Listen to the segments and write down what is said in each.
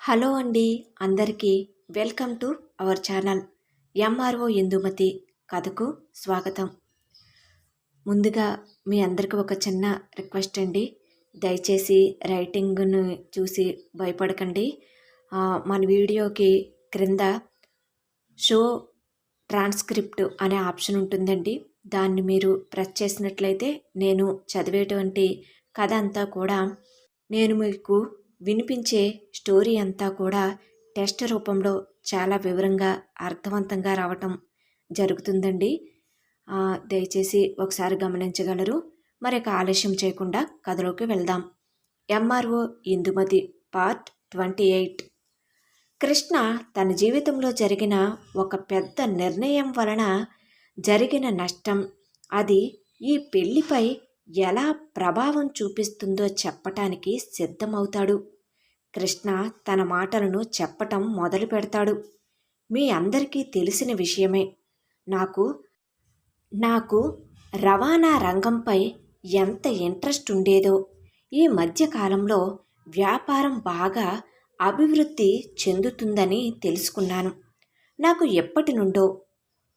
Hello అండి, అందరికీ welcome to our channel MRO Indumathi కథకు స్వాగతం. ముందుగా మీ అందరికీ ఒక చిన్న రిక్వెస్ట్ అండి. దయచేసి రైటింగ్ను చూసి భయపడకండి. మన వీడియోకి క్రింద షో ట్రాన్స్క్రిప్ట్ అనే ఆప్షన్ ఉంటుందండి. దాన్ని మీరు ప్రెస్ చేసినట్లయితే నేను చదివేటువంటి కథ అంతా కూడా నేను మీకు వినిపించే స్టోరీ అంతా కూడా టెక్స్ట్ రూపంలో చాలా వివరంగా అర్థవంతంగా రావటం జరుగుతుందండి. దయచేసి ఒకసారి గమనించగలరు. మరి ఆలస్యం చేయకుండా కథలోకి వెళ్దాం. MRO Indumati part 28. కృష్ణ తన జీవితంలో జరిగిన ఒక పెద్ద నిర్ణయం వలన జరిగిన నష్టం, అది ఈ పెళ్లిపై ఎలా ప్రభావం చూపిస్తుందో చెప్పటానికి సిద్ధమవుతాడు. కృష్ణ తన మాటలను చెప్పటం మొదలు పెడతాడు. మీ అందరికీ తెలిసిన విషయమే. నాకు రవాణా రంగంపై ఎంత ఇంట్రెస్ట్ ఉండేదో. ఈ మధ్యకాలంలో వ్యాపారం బాగా అభివృద్ధి చెందుతుందని తెలుసుకున్నాను. నాకు ఎప్పటి నుండో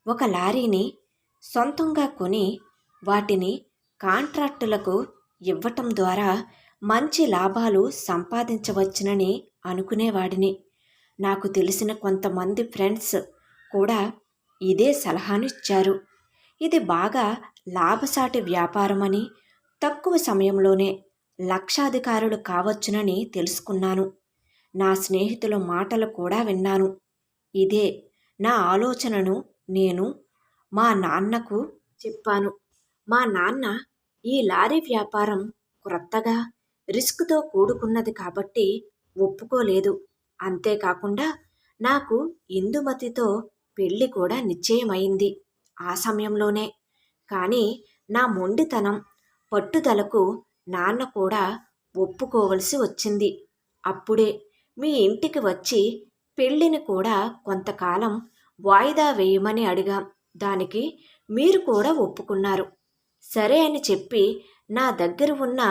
ఒక లారీని సొంతంగా కొని వాటిని కాంట్రాక్టులకు ఇవ్వటం ద్వారా మంచి లాభాలు సంపాదించవచ్చునని అనుకునేవాడిని. నాకు తెలిసిన కొంతమంది ఫ్రెండ్స్ కూడా ఇదే సలహాను ఇచ్చారు. ఇది బాగా లాభసాటి వ్యాపారమని, తక్కువ సమయంలోనే లక్షాధికారులు కావచ్చునని తెలుసుకున్నాను. నా స్నేహితుల మాటలు కూడా విన్నాను. ఇదే నా ఆలోచనను నేను మా నాన్నకు చెప్పాను. మా నాన్న ఈ లారీ వ్యాపారం క్రొత్తగా, రిస్క్తో కూడుకున్నది కాబట్టి ఒప్పుకోలేదు. అంతేకాకుండా నాకు ఇందుమతితో పెళ్లి కూడా నిశ్చయమైంది ఆ సమయంలోనే. కానీ నా మొండితనం, పట్టుదలకు నాన్న కూడా ఒప్పుకోవలసి వచ్చింది. అప్పుడే మీ ఇంటికి వచ్చి పెళ్లిని కూడా కొంతకాలం వాయిదా వేయమని అడిగాం. దానికి మీరు కూడా ఒప్పుకున్నారు. సరే అని చెప్పి నా దగ్గర ఉన్న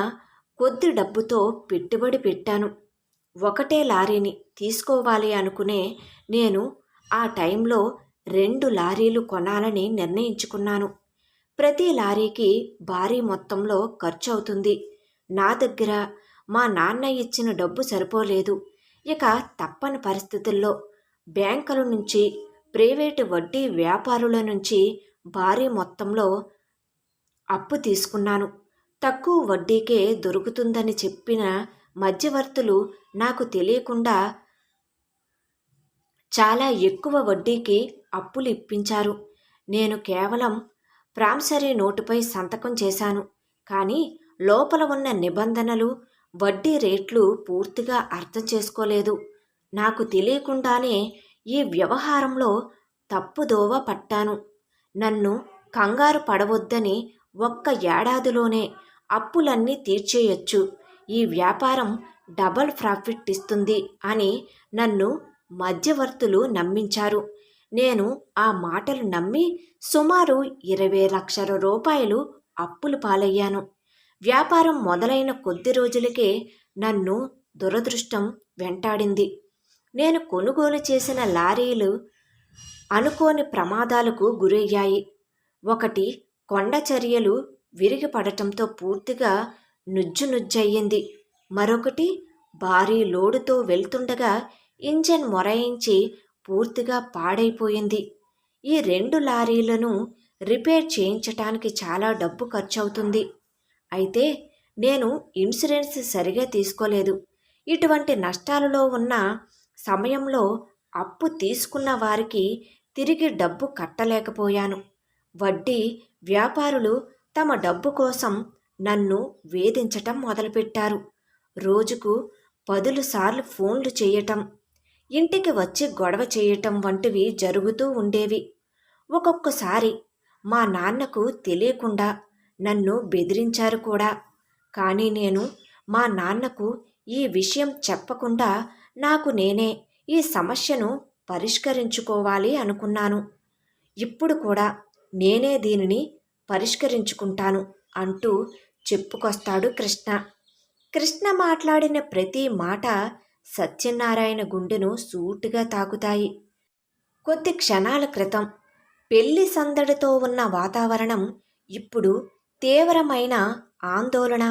కొద్ది డబ్బుతో పెట్టుబడి పెట్టాను. ఒకటే లారీని తీసుకోవాలి అనుకునే నేను ఆ టైంలో 2 లారీలు కొనాలని నిర్ణయించుకున్నాను. ప్రతి లారీకి భారీ మొత్తంలో ఖర్చు అవుతుంది. నా దగ్గర మా నాన్న ఇచ్చిన డబ్బు సరిపోలేదు. ఇక తప్పని పరిస్థితుల్లో బ్యాంకుల నుంచి, ప్రైవేటు వడ్డీ వ్యాపారుల నుంచి భారీ మొత్తంలో అప్పు తీసుకున్నాను. తక్కువ వడ్డీకే దొరుకుతుందని చెప్పిన మధ్యవర్తులు నాకు తెలియకుండా చాలా ఎక్కువ వడ్డీకి అప్పులు ఇప్పించారు. నేను కేవలం ప్రామిసరీ నోటుపై సంతకం చేశాను. కానీ లోపల ఉన్న నిబంధనలు, వడ్డీ రేట్లు పూర్తిగా అర్థం చేసుకోలేదు. నాకు తెలియకుండానే ఈ వ్యవహారంలో తప్పుదోవ పట్టాను. నన్ను కంగారు పడవద్దని, ఒక్క ఏడాదిలోనే అప్పులన్నీ తీర్చేయొచ్చు, ఈ వ్యాపారం డబల్ ప్రాఫిట్ ఇస్తుంది అని నన్ను మధ్యవర్తులు నమ్మించారు. నేను ఆ మాటలు నమ్మి సుమారు 20 లక్షల రూపాయలు అప్పులు పాలయ్యాను. వ్యాపారం మొదలైన కొద్ది రోజులకే నన్ను దురదృష్టం వెంటాడింది. నేను కొనుగోలు చేసిన లారీలు అనుకోని ప్రమాదాలకు గురయ్యాయి. ఒకటి కొండ చర్యలు విరిగిపడటంతో పూర్తిగా నుజ్జునుజ్జయ్యింది. మరొకటి భారీ లోడుతో వెళ్తుండగా ఇంజన్ మొరాయించి పూర్తిగా పాడైపోయింది. ఈ 2 లారీలను రిపేర్ చేయించటానికి చాలా డబ్బు ఖర్చవుతుంది. అయితే నేను ఇన్సూరెన్స్ సరిగా తీసుకోలేదు. ఇటువంటి నష్టాలలో ఉన్న సమయంలో అప్పు తీసుకున్న వారికి తిరిగి డబ్బు కట్టలేకపోయాను. వడ్డీ వ్యాపారులు తమ డబ్బు కోసం నన్ను వేధించటం మొదలుపెట్టారు. రోజుకు 10 సార్లు ఫోన్లు చేయటం, ఇంటికి వచ్చి గొడవ చేయటం వంటివి జరుగుతూ ఉండేవి. ఒక్కొక్కసారి మా నాన్నకు తెలియకుండా నన్ను బెదిరించారు కూడా. కానీ నేను మా నాన్నకు ఈ విషయం చెప్పకుండా నాకు నేనే ఈ సమస్యను పరిష్కరించుకోవాలి అనుకున్నాను. ఇప్పుడు కూడా నేనే దీనిని పరిష్కరించుకుంటాను అంటూ చెప్పుకొస్తాడు కృష్ణ. కృష్ణ మాట్లాడిన ప్రతి మాట సత్యనారాయణ గుండెను సూటిగా తాకుతాయి. కొద్ది క్షణాల క్రితం పెళ్లి సందడితో ఉన్న వాతావరణం ఇప్పుడు తీవ్రమైన ఆందోళన,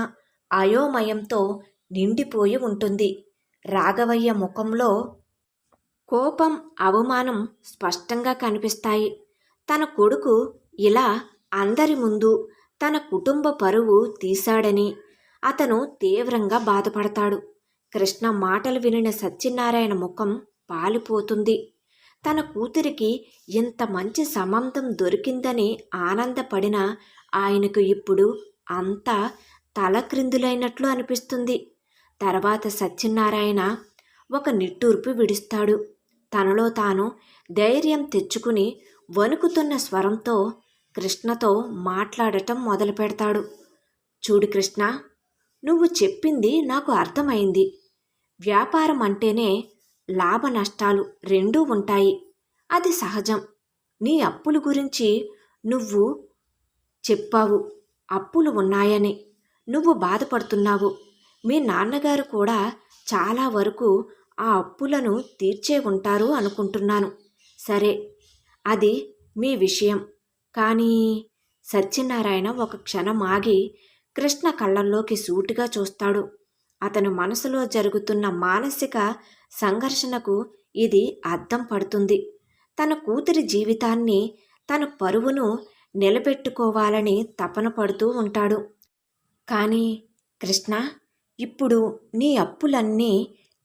అయోమయంతో నిండిపోయి ఉంటుంది. రాఘవయ్య ముఖంలో కోపం, అవమానం స్పష్టంగా కనిపిస్తాయి. తన కొడుకు ఇలా అందరి ముందు తన కుటుంబ పరువు తీశాడని అతను తీవ్రంగా బాధపడతాడు. కృష్ణ మాటలు వినిన సత్యనారాయణ ముఖం పాలిపోతుంది. తన కూతురికి ఇంత మంచి సంబంధం దొరికిందని ఆనందపడిన ఆయనకు ఇప్పుడు అంతా తలక్రిందులైనట్లు అనిపిస్తుంది. తర్వాత సత్యనారాయణ ఒక నిట్టూర్పు విడుస్తాడు. తనలో తాను ధైర్యం తెచ్చుకుని వణుకుతున్న స్వరంతో కృష్ణతో మాట్లాడటం మొదలు పెడతాడు. చూడు కృష్ణ, నువ్వు చెప్పింది నాకు అర్థమైంది. వ్యాపారం అంటేనే లాభ నష్టాలు రెండూ ఉంటాయి. అది సహజం. నీ అప్పుల గురించి నువ్వు చెప్పావు. అప్పులు ఉన్నాయని నువ్వు బాధపడుతున్నావు. మీ నాన్నగారు కూడా చాలా వరకు ఆ అప్పులను తీర్చే ఉంటారు అనుకుంటున్నాను. సరే, అది మీ విషయం. కానీ సత్యనారాయణ ఒక క్షణం ఆగి కృష్ణ కళ్ళల్లోకి సూటిగా చూస్తాడు. అతని మనసులో జరుగుతున్న మానసిక సంఘర్షణకు ఇది అద్దం పడుతుంది. తన కూతురి జీవితాన్ని, తన పరువును నిలబెట్టుకోవాలని తపన పడుతూ ఉంటాడు. కానీ కృష్ణ, ఇప్పుడు నీ అప్పులన్నీ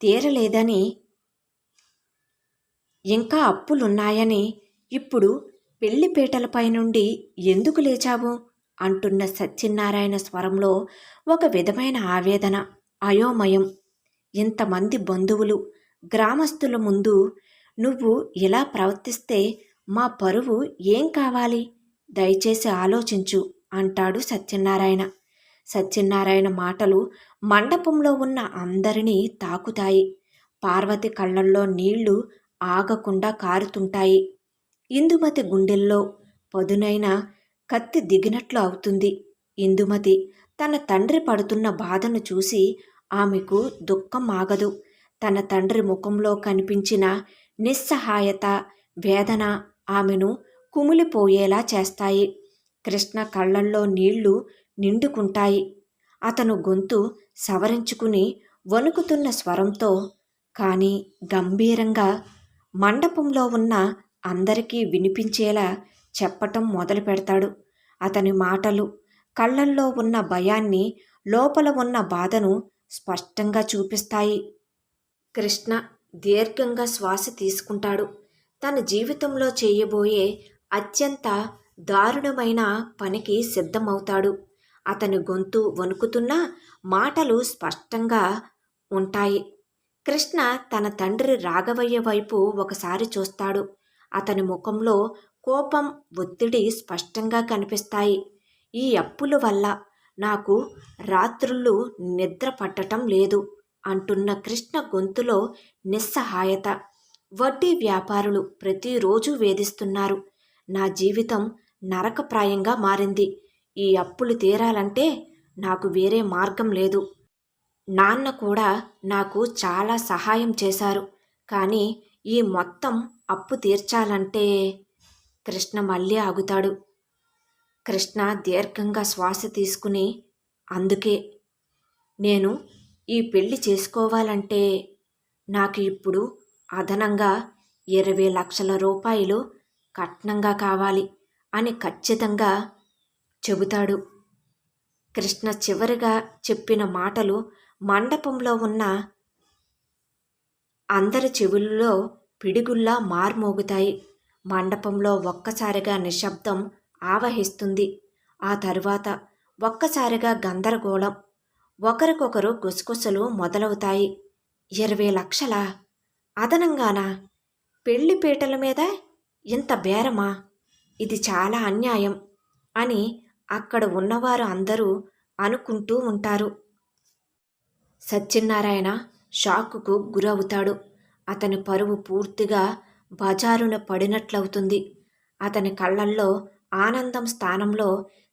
తీరలేదని, ఇంకా అప్పులున్నాయని ఇప్పుడు పెళ్లిపీటలపై నుండి ఎందుకు లేచావు అంటున్న సత్యనారాయణ స్వరంలో ఒక విధమైన ఆవేదన, అయోమయం. ఇంతమంది బంధువులు, గ్రామస్తుల ముందు నువ్వు ఇలా ప్రవర్తిస్తే మా పరువు ఏం కావాలి? దయచేసి ఆలోచించు అంటాడు సత్యనారాయణ. సత్యనారాయణ మాటలు మండపంలో ఉన్న అందరినీ తాకుతాయి. పార్వతి కళ్ళల్లో నీళ్లు ఆగకుండా కారుతుంటాయి. ఇందుమతి గుండెల్లో పదునైన కత్తి దిగినట్లు అవుతుంది. ఇందుమతి తన తండ్రి పడుతున్న బాధను చూసి ఆమెకు దుఃఖం ఆగదు. తన తండ్రి ముఖంలో కనిపించిన నిస్సహాయత, వేదన ఆమెను కుమిలిపోయేలా చేస్తాయి. కృష్ణ కళ్ళల్లో నీళ్లు నిండుకుంటాయి. అతను గొంతు సవరించుకుని వణుకుతున్న స్వరంతో, కానీ గంభీరంగా మండపంలో ఉన్న అందరికీ వినిపించేలా చెప్పటం మొదలు పెడతాడు. అతని మాటలు కళ్ళల్లో ఉన్న భయాన్ని, లోపల ఉన్న బాధను స్పష్టంగా చూపిస్తాయి. కృష్ణ దీర్ఘంగా శ్వాస తీసుకుంటాడు. తన జీవితంలో చేయబోయే అత్యంత దారుణమైన పనికి సిద్ధమవుతాడు. అతని గొంతు వణుకుతున్నా మాటలు స్పష్టంగా ఉంటాయి. కృష్ణ తన తండ్రి రాఘవయ్య వైపు ఒకసారి చూస్తాడు. అతని ముఖంలో కోపం, ఒత్తిడి స్పష్టంగా కనిపిస్తాయి. ఈ అప్పుల వల్ల నాకు రాత్రుళ్ళు నిద్ర పట్టటం లేదు అంటున్న కృష్ణ గొంతులో నిస్సహాయత. వడ్డీ వ్యాపారులు ప్రతిరోజు వేధిస్తున్నారు. నా జీవితం నరకప్రాయంగా మారింది. ఈ అప్పులు తీరాలంటే నాకు వేరే మార్గం లేదు. నాన్న కూడా నాకు చాలా సహాయం చేశారు. కానీ ఈ మొత్తం అప్పు తీర్చాలంటే కృష్ణ మళ్ళీ ఆగుతాడు. కృష్ణ దీర్ఘంగా శ్వాస తీసుకుని, అందుకే నేను ఈ పెళ్లి చేసుకోవాలంటే నాకు ఇప్పుడు అదనంగా 20 లక్షల రూపాయలు కట్నంగా కావాలి అని ఖచ్చితంగా చెబుతాడు. కృష్ణ చివరిగా చెప్పిన మాటలు మండపంలో ఉన్న అందరి చెవుల్లో పిడుగుల్లా మార్మోగుతాయి. మండపంలో ఒక్కసారిగా నిశ్శబ్దం ఆవహిస్తుంది. ఆ తరువాత ఒక్కసారిగా గందరగోళం, ఒకరికొకరు గుసగుసలు మొదలవుతాయి. 20 లక్షలా? అదనంగానా? పెళ్లి పీటల మీద ఇంత బేరమా? ఇది చాలా అన్యాయం అని అక్కడ ఉన్నవారు అందరూ అనుకుంటూ ఉంటారు. సత్యనారాయణ షాకుకు గురవుతాడు. అతని పరువు పూర్తిగా బజారున పడినట్లవుతుంది. అతని కళ్ళల్లో ఆనందం స్థానంలో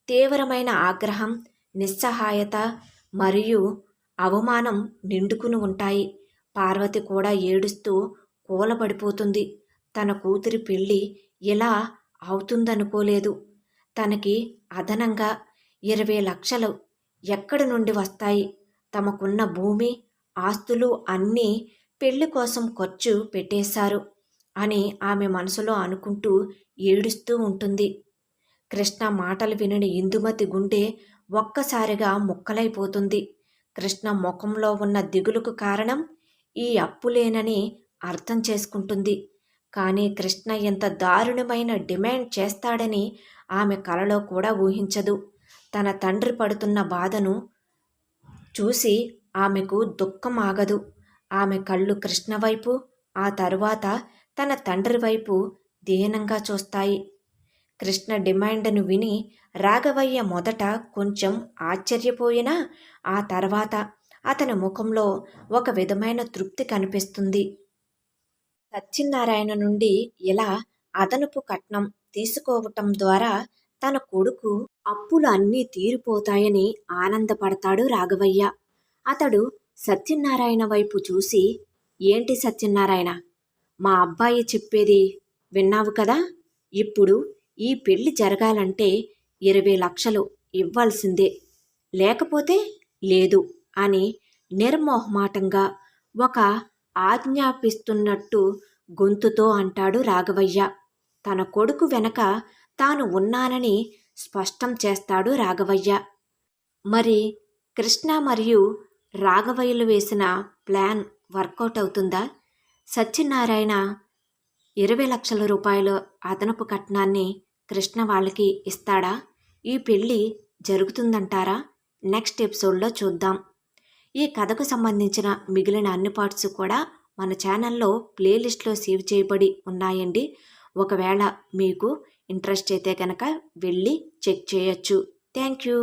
తీవ్రమైన ఆగ్రహం, నిస్సహాయత మరియు అవమానం నిండుకుని ఉంటాయి. పార్వతి కూడా ఏడుస్తూ కూలబడిపోతుంది. తన కూతురి పెళ్ళి ఇలా అవుతుందనుకోలేదు. తనకి అదనంగా 20 లక్షలు ఎక్కడి నుండి వస్తాయి? తమకున్న భూమి, ఆస్తులు అన్నీ పెళ్లి కోసం ఖర్చు పెట్టేశారు అని ఆమె మనసులో అనుకుంటూ ఏడుస్తూ ఉంటుంది. కృష్ణ మాటలు వినని ఇందుమతి గుండె ఒక్కసారిగా ముక్కలైపోతుంది. కృష్ణ ముఖంలో ఉన్న దిగులుకు కారణం ఈ అప్పులేనని అర్థం చేసుకుంటుంది. కానీ కృష్ణ ఎంత దారుణమైన డిమాండ్ చేస్తాడని ఆమె కలలో కూడా ఊహించదు. తన తండ్రి పడుతున్న బాధను చూసి ఆమెకు దుఃఖం ఆగదు. ఆమె కళ్ళు కృష్ణ వైపు, ఆ తరువాత తన తండ్రి వైపు దీనంగా చూస్తాయి. కృష్ణ డిమాండ్ను విని రాఘవయ్య మొదట కొంచెం ఆశ్చర్యపోయినా ఆ తర్వాత అతని ముఖంలో ఒక విధమైన తృప్తి కనిపిస్తుంది. సత్యనారాయణ నుండి ఇలా అదనపు కట్నం తీసుకోవటం ద్వారా తన కొడుకు అప్పులు అన్నీ తీరిపోతాయని ఆనందపడతాడు రాఘవయ్య. అతడు సత్యనారాయణ వైపు చూసి, ఏంటి సత్యనారాయణ, మా అబ్బాయి చెప్పేది విన్నావు కదా? ఇప్పుడు ఈ పెళ్లి జరగాలంటే 20 లక్షలు ఇవ్వాల్సిందే, లేకపోతే లేదు అని నిర్మోహమాటంగా ఒక ఆజ్ఞాపిస్తున్నట్టు గొంతుతో అంటాడు రాఘవయ్య. తన కొడుకు వెనక తాను ఉన్నానని స్పష్టం చేస్తాడు రాఘవయ్య. మరి కృష్ణ మరియు రాఘవయ్యలు వేసిన ప్లాన్ వర్కౌట్ అవుతుందా? సత్యనారాయణ 20 లక్షల రూపాయల అదనపు కట్నాన్ని కృష్ణ వాళ్ళకి ఇస్తాడా? ఈ పెళ్ళి జరుగుతుందంటారా? నెక్స్ట్ ఎపిసోడ్లో చూద్దాం. ఈ కథకు సంబంధించిన మిగిలిన అన్ని పార్ట్స్ కూడా మన ఛానల్లో ప్లేలిస్ట్లో సేవ్ చేయబడి ఉన్నాయండి. ఒకవేళ మీకు ఇంట్రెస్ట్ అయితే కనుక వెళ్ళి చెక్ చేయొచ్చు. Thank you.